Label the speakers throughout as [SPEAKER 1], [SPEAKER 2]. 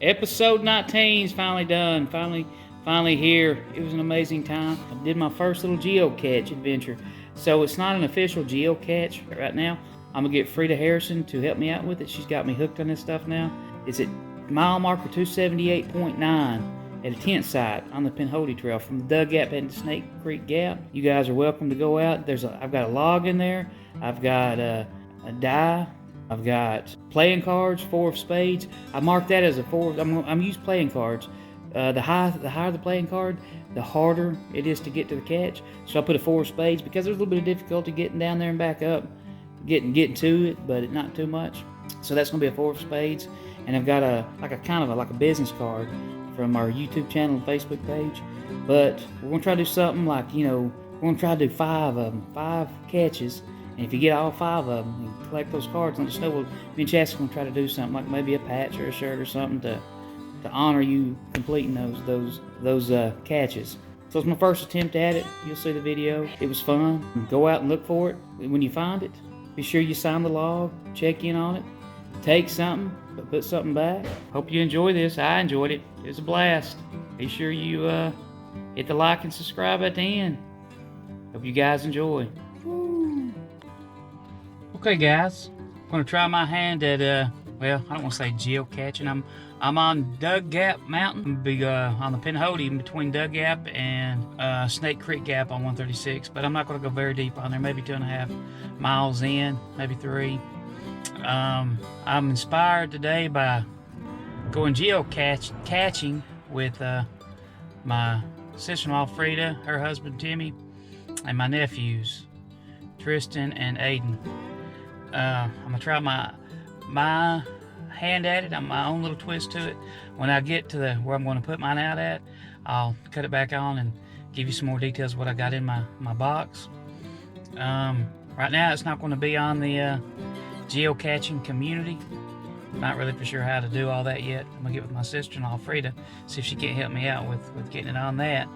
[SPEAKER 1] Episode 19 is finally done. Finally here. It was an amazing time. I did my first little geocache adventure. So it's not an official geocache right now. I'm gonna get Frida Harrison to help me out with it. She's got me hooked on this stuff now. It's at mile marker 278.9 at a tent site on the Pinhoti Trail from the Dug Gap heading to Snake Creek Gap. You guys are welcome to go out. I've got a log in there. I've got a die. I've got playing cards, 4 of spades. I marked that as a 4. I'm using playing cards. The higher the playing card, the harder it is to get to the catch. So I put a 4 of spades because there's a little bit of difficulty getting down there and back up, getting to it, but not too much. So that's gonna be a 4 of spades. And I've got a kind of a business card from our YouTube channel and Facebook page. But we're gonna try to do something like, we're gonna try to do 5 of them, 5 catches. And if you get all 5 of them, you collect those cards, let us know. Me and Chas are going to try to do something like maybe a patch or a shirt or something to honor you completing those catches. So it's my first attempt at it. You'll see the video. It was fun. Go out and look for it. When you find it, be sure you sign the log, check in on it, take something, but put something back. Hope you enjoy this. I enjoyed it. It was a blast. Be sure you hit the like and subscribe at the end. Hope you guys enjoy. Okay guys, I'm going to try my hand at, well, I don't want to say geocaching. I'm on Dug Gap Mountain. I'm be on the Pinhoti in between Dug Gap and Snake Creek Gap on 136, but I'm not going to go very deep on there, maybe 2.5 miles in, maybe 3. I'm inspired today by going geocaching with my sister-in-law Frida, her husband Timmy, and my nephews Tristan and Aiden. I'm gonna try my hand at it. I'm my own little twist to it. When I get to where I'm going to put mine out at, I'll cut it back on and give you some more details of what I got in my box. Right now it's not going to be on the geocaching community. Not really for sure how to do all that yet. I'm gonna get with my sister-in-law Frida, see if she can't help me out with getting it on that.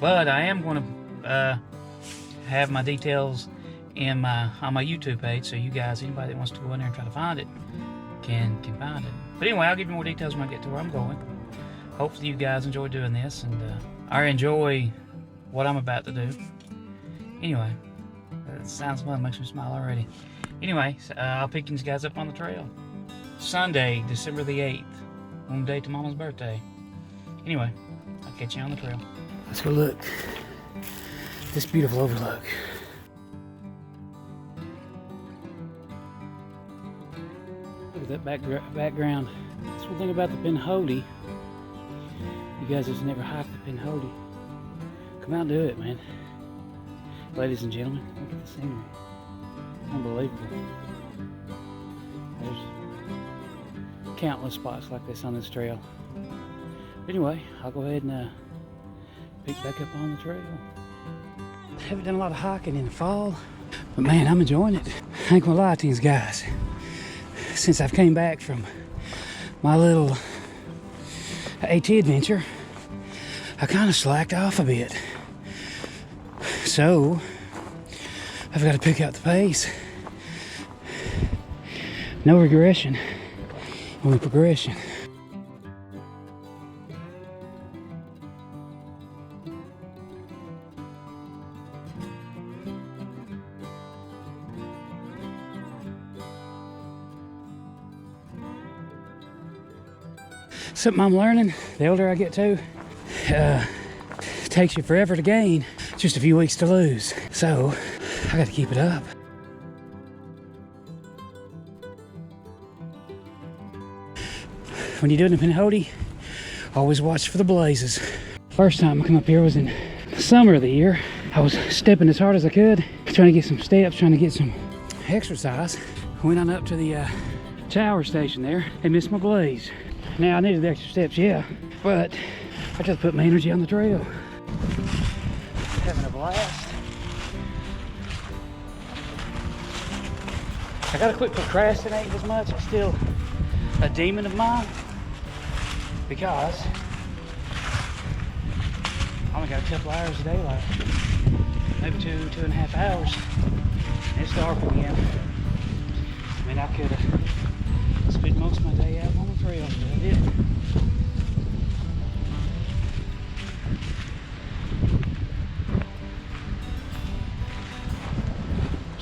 [SPEAKER 1] But I am going to have my details on my YouTube page, so you guys, anybody that wants to go in there and try to find it, can find it. But anyway, I'll give you more details when I get to where I'm going. Hopefully you guys enjoy doing this, and I enjoy what I'm about to do. Anyway, it sounds fun, makes me smile already. Anyway, I'll pick you guys up on the trail. Sunday, December the 8th, one day to Mama's birthday. Anyway, I'll catch you on the trail. Let's go look. This beautiful overlook. Look at that background. That's one thing about the Pinhoti. You guys just never hiked the Pinhoti. Come out and do it, man. Ladies and gentlemen, look at the scenery. Unbelievable. There's countless spots like this on this trail. Anyway, I'll go ahead and pick back up on the trail. I haven't done a lot of hiking in the fall, but man, I'm enjoying it. I ain't gonna lie to these guys. Since I've came back from my little AT adventure, I kind of slacked off a bit. So, I've got to pick up the pace. No regression, only progression. Something I'm learning, the older I get too, it takes you forever to gain, just a few weeks to lose. So, I got to keep it up. When you're doing the Pinhoti, always watch for the blazes. First time I come up here was in the summer of the year. I was stepping as hard as I could, trying to get some steps, trying to get some exercise. I went on up to the tower station there and missed my blaze. Now, I needed the extra steps, yeah, but I just put my energy on the trail. Having a blast. I gotta quit procrastinating as much. It's still a demon of mine because I only got a couple hours of daylight, maybe 2.5 hours, and it's dark again. I mean, I could have spent most of my day out on the trail, but I didn't.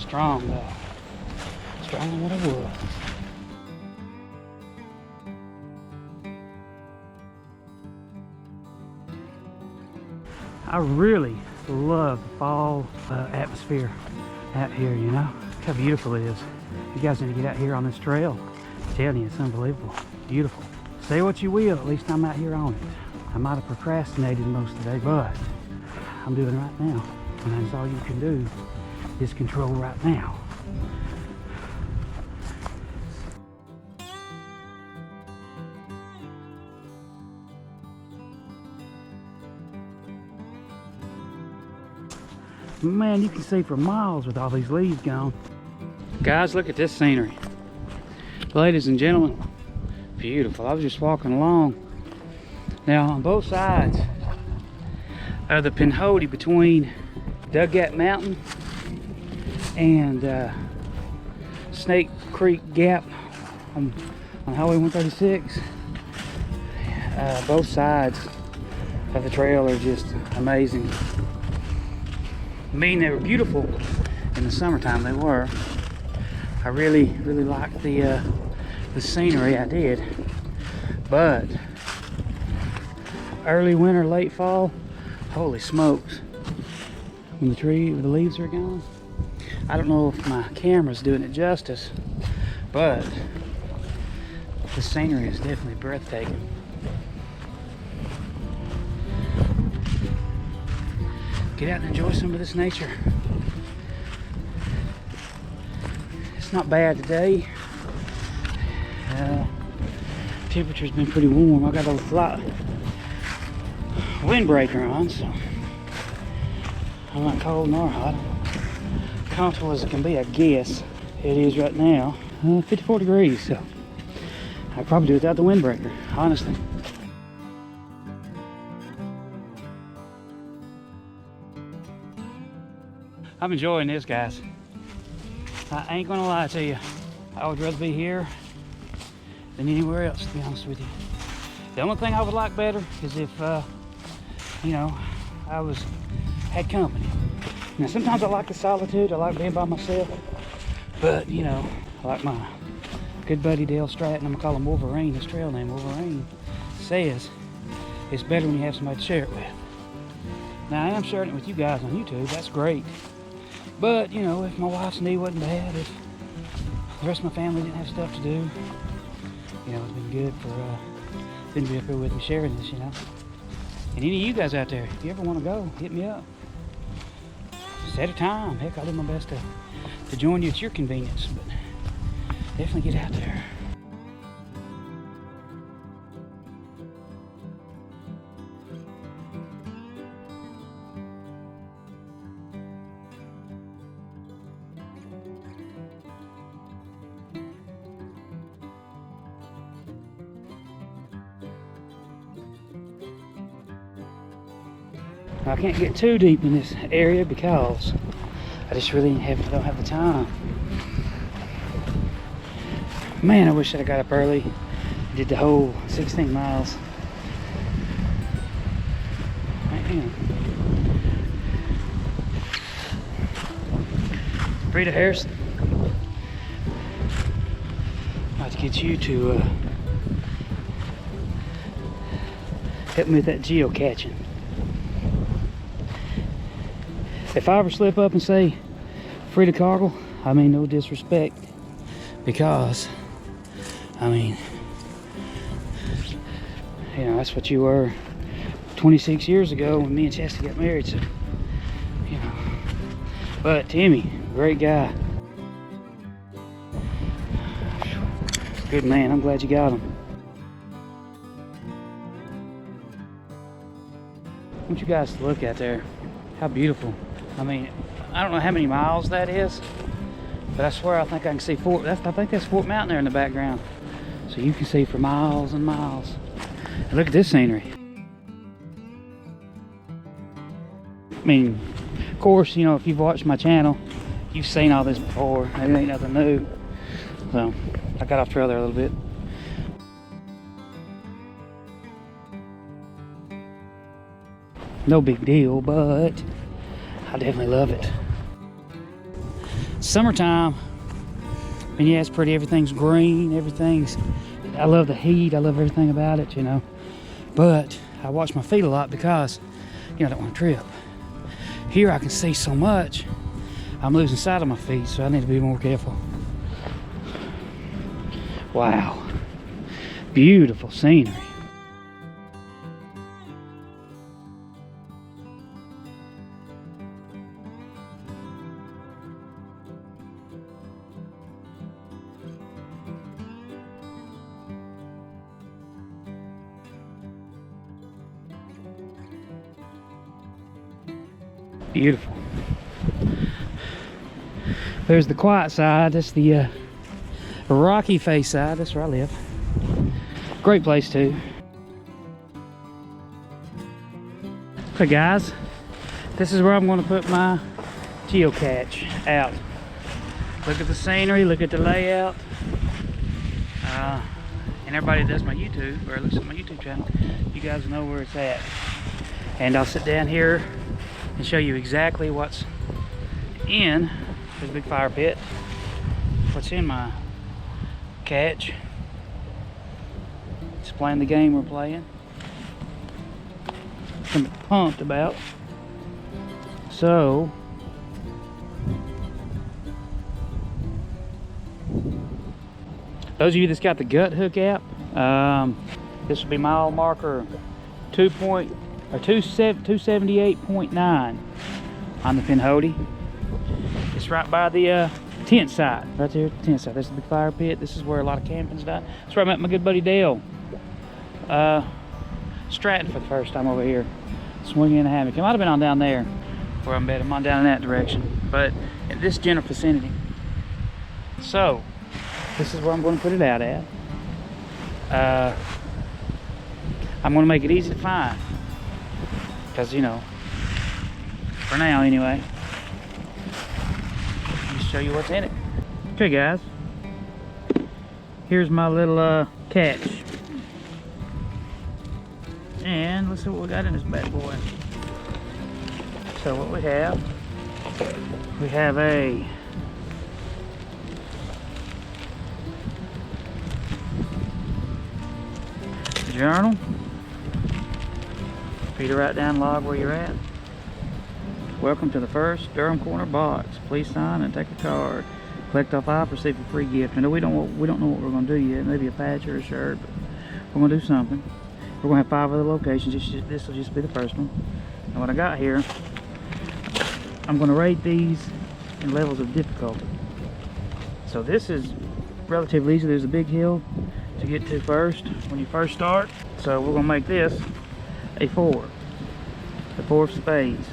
[SPEAKER 1] strong though. Stronger than what I was. I really love the fall atmosphere out here, you know. Look how beautiful it is. You guys need to get out here on this trail. I'm telling you, it's unbelievable. Beautiful. Say what you will, at least I'm out here on it. I might have procrastinated most of the day, but I'm doing it right now. And that's all you can do is control right now. Man, you can see for miles with all these leaves gone. Guys, look at this scenery. Ladies and gentlemen, beautiful. I was just walking along. Now, on both sides of the Pinhoti, between Dug Gap Mountain and Snake Creek Gap on Highway 136, both sides of the trail are just amazing. I mean, they were beautiful in the summertime. They were. I really liked the scenery. I did. But early winter, late fall, holy smokes! When the leaves are gone, I don't know if my camera's doing it justice, but the scenery is definitely breathtaking. Get out and enjoy some of this nature. It's not bad today. Temperature's been pretty warm. I got a lot windbreaker on, so I'm not cold nor hot. Comfortable as it can be, I guess. It is right now 54 degrees, so I'd probably do it without the windbreaker, honestly. I'm enjoying this, guys. I ain't gonna lie to you. I would rather be here than anywhere else, to be honest with you. The only thing I would like better is if, you know, I had company. Now, sometimes I like the solitude. I like being by myself. But, you know, I like my good buddy Dale Stratton. I'm gonna call him Wolverine. His trail name, Wolverine, says it's better when you have somebody to share it with. Now, I am sharing it with you guys on YouTube. That's great. But, you know, if my wife's knee wasn't bad, if the rest of my family didn't have stuff to do, you know, it's been good for them to be up here with me sharing this, you know. And any of you guys out there, if you ever want to go, hit me up. Set a time. Heck, I'll do my best to join you at your convenience, but definitely get out there. I can't get too deep in this area because I just really don't have the time. Man, I wish that I got up early, did the whole 16 miles. Man. Rita Harrison, I'd like to get you to help me with that geocaching. If I ever slip up and say Frida Cargill, I mean no disrespect, because I mean, you know, that's what you were 26 years ago when me and Chesty got married, so, you know. But Timmy, great guy. Good man, I'm glad you got him. I want you guys to look out there. How beautiful. I mean, I don't know how many miles that is, but I swear I think I can see I think that's Fort Mountain there in the background. So you can see for miles and miles. And look at this scenery. I mean, of course, you know, if you've watched my channel, you've seen all this before. It ain't nothing new. So I got off trail there a little bit. No big deal, but I definitely love it. Summertime, and yeah, it's pretty. Everything's green. I love the heat. I love everything about it, you know. But I watch my feet a lot because, you know, I don't want to trip. Here I can see so much. I'm losing sight of my feet, so I need to be more careful. Wow. Beautiful scenery. Beautiful. There's the quiet side. That's the rocky face side. That's where I live. Great place too. Okay guys, this is where I'm going to put my geocache out. Look at the scenery, look at the layout. And everybody that does my YouTube, or looks at my YouTube channel, you guys know where it's at. And I'll sit down here and show you exactly what's in this big fire pit, what's in my cache. It's playing the game we're playing. I'm pumped about. So those of you that's got the gut hook app, this will be mile marker 278.9 on the Pinhoti. It's right by the tent site, right there, the tent site. This is the fire pit. This is where a lot of camping's done. That's where I met my good buddy Dale Stratton for the first time over here, swinging in a hammock. He might have been on down there where I'm at. I'm on down in that direction, but in this general vicinity. So this is where I'm going to put it out at. I'm going to make it easy to find, because, you know, for now anyway. Just show you what's in it. Okay guys, here's my little catch, and let's see what we got in this bad boy. So what we have a journal for you to write down, log where you're at. Welcome to the first Durham Corner box. Please sign and take a card. Collect off I, receive a free gift. I know we don't know what we're going to do yet. Maybe a patch or a shirt, but we're going to do something. We're going to have 5 other locations. This will just be the first one. And what I got here, I'm going to rate these in levels of difficulty. So this is relatively easy. There's a big hill to get to first when you first start. So we're going to make this a 4. The 4 of spades.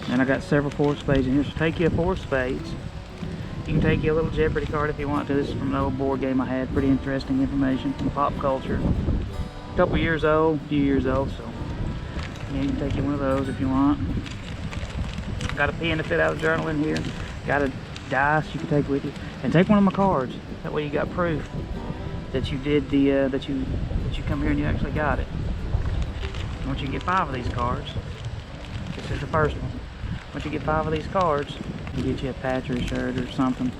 [SPEAKER 1] And I got several 4 of spades in here. So take you a 4 of spades. You can take you a little Jeopardy card if you want to. This is from an old board game I had. Pretty interesting information from pop culture. A couple years old, a few years old, so yeah, you can take you one of those if you want. Got a pen to fit out a journal in here. Got a dice you can take with you. And take one of my cards. That way you got proof that you did the that you come here and you actually got it. Once you get 5 of these cards, this is the first one. Once you get 5 of these cards, we'll get you a patch or a shirt or something.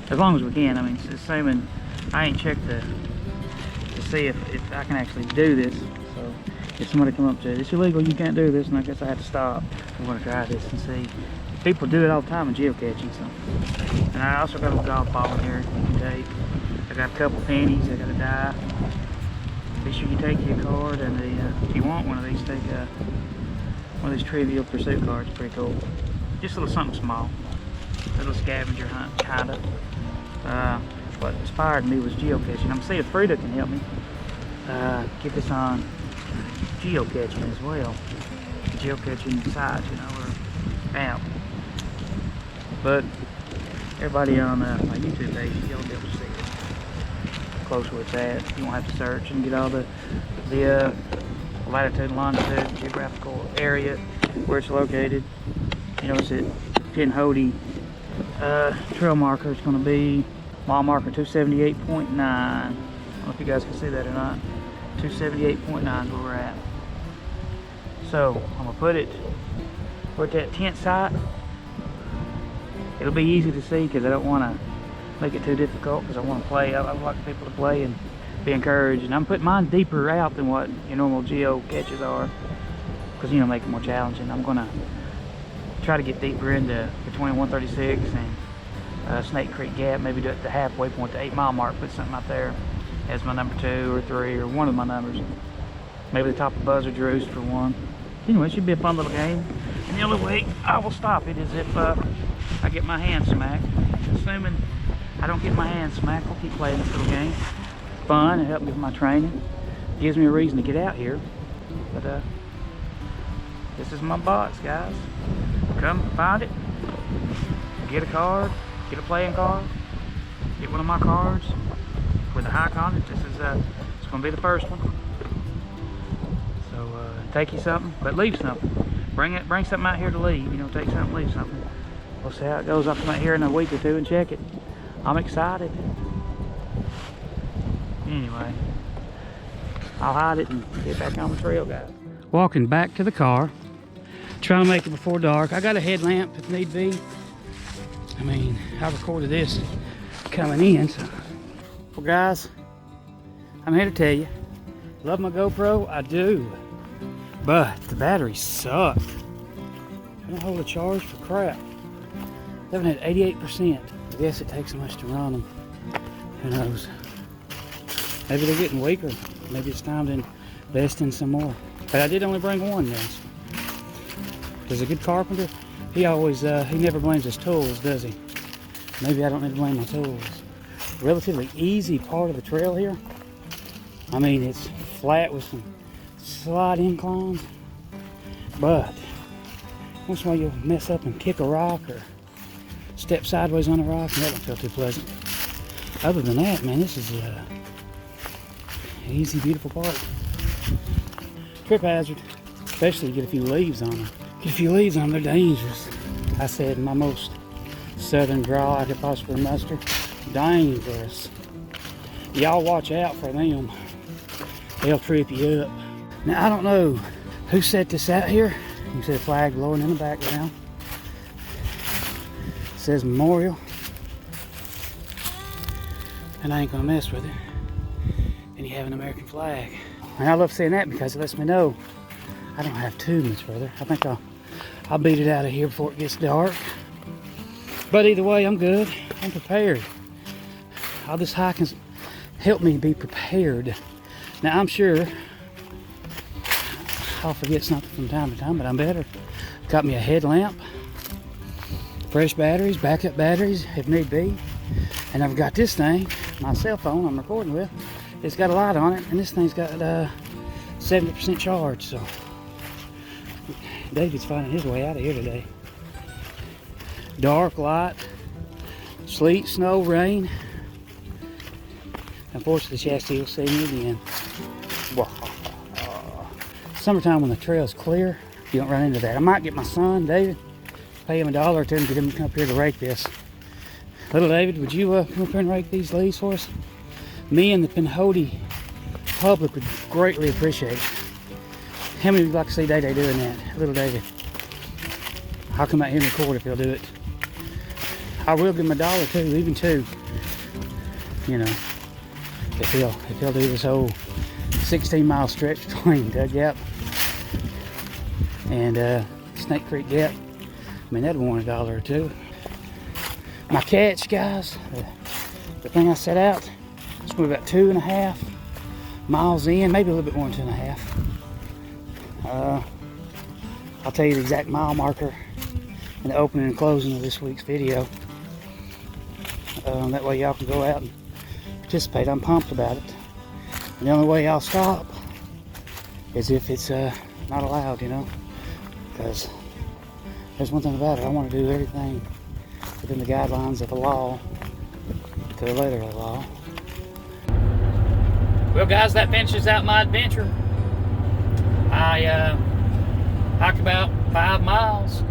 [SPEAKER 1] As long as we can. I mean, assuming I ain't checked to see if I can actually do this. So if somebody come up to it's illegal, you can't do this, and I guess I had to stop. I'm gonna try this and see. People do it all the time in geocaching. So, and I also got a golf ball in here you can take. I got a couple pennies. I got a die. Be sure you take your card, and if you want one of these, take one of these Trivial Pursuit cards. Pretty cool. Just a little something small. A little scavenger hunt, kind of. What inspired me was geocaching. I'm seeing if Frida can help me get this on geocaching as well. Geocaching sites, you know, or app. But everybody on my YouTube page, you'll be able to see it close where it's at. You won't have to search and get all the latitude, longitude, geographical area where it's located. You know, it's at Pinhoti. Trail marker is going to be mile marker 278.9. I don't know if you guys can see that or not. 278.9 is where we're at. So I'm gonna put it at that tent site. it'll be easy to see because I don't want to make it too difficult, because I want to play. I like people to play and be encouraged, and I'm putting mine deeper out than what your normal geocaches are, because, you know, make it more challenging. I'm gonna try to get deeper into between 136 and Snake Creek Gap, maybe do it at the halfway point, the 8 mile mark, put something out there as my number 2 or 3 or one of my numbers. Maybe the top of Buzzard Roost for one. Anyway, it should be a fun little game. And the only way I will stop it is if I get my hand smacked. Assuming I don't get my hand smacked, I'll keep playing this little game. Fun, it helps me with my training. Gives me a reason to get out here. But this is my box, guys. Come find it. Get a card, get a playing card, get one of my cards with a high content. This is it's gonna be the first one. So take you something, but leave something. Bring something out here to leave. You know, take something, leave something. We'll see how it goes. I'll come out here in a week or two and check it. I'm excited. Anyway, I'll hide it and get back on the trail, guys. Walking back to the car, trying to make it before dark. I got a headlamp if need be. I mean, I recorded this coming in, so. Well, guys, I'm here to tell you, love my GoPro, I do, but the batteries suck. I don't hold a charge for crap. They haven't had 88%. I guess it takes so much to run them. Who knows? Maybe they're getting weaker. Maybe it's time to invest in some more. But I did only bring one, guys. Because a good carpenter, he always, he never blames his tools, does he? Maybe I don't need to blame my tools. Relatively easy part of the trail here. I mean, it's flat with some slight inclines. But once in a while you'll mess up and kick a rock or step sideways on a rock, and that don't feel too pleasant. Other than that, man, this is an easy, beautiful part. Trip hazard, especially get a few leaves on them. Get a few leaves on them, they're dangerous. I said in my most southern drawl I could possibly muster, dangerous. Y'all watch out for them. They'll trip you up. Now, I don't know who set this out here. You can see the flag blowing in the background. It says Memorial. And I ain't gonna mess with it. And you have an American flag. And I love seeing that because it lets me know I don't have too much further. I think I'll beat it out of here before it gets dark. But either way, I'm good. I'm prepared. All this hiking helped me be prepared. Now, I'm sure I'll forget something from time to time, but I'm better. Got me a headlamp, fresh batteries, backup batteries if need be. And I've got this thing, my cell phone I'm recording with. It's got a light on it, and this thing's got 70% charge, so David's finding his way out of here today. Dark, light, sleet, snow, rain. Unfortunately, Shasta will see me again. Summertime when the trail's clear, you don't run into that. I might get my son, David, pay him $1 or $2 and get him to come up here to rake this. Little David, would you come up here and rake these leaves for us? Me and the Pinhoti public would greatly appreciate it. How many would like to see Day Day doing that? Little David. I'll come out here and record if he'll do it. I will give him $1 or $2, even $2. You know, if he'll do this whole 16-mile stretch between Dug Gap and Snake Creek Gap. I mean, that'd want $1 or $2. My catch, guys, the thing I set out, it's going to be about 2.5 miles in, maybe a little bit more than 2.5. I'll tell you the exact mile marker in the opening and closing of this week's video. That way y'all can go out and participate. I'm pumped about it. And the only way I'll stop is if it's not allowed, you know, because there's one thing about it, I want to do everything within the guidelines of the law, to the letter of the law. Well, guys, that finishes out my adventure. I hiked about 5 miles.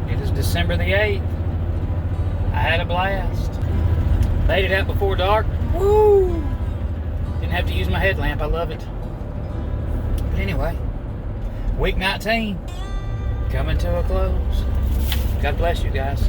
[SPEAKER 1] It is December the 8th. I had a blast. Made it out before dark. Woo! Didn't have to use my headlamp. I love it. But anyway, week 19 coming to a close. God bless you guys.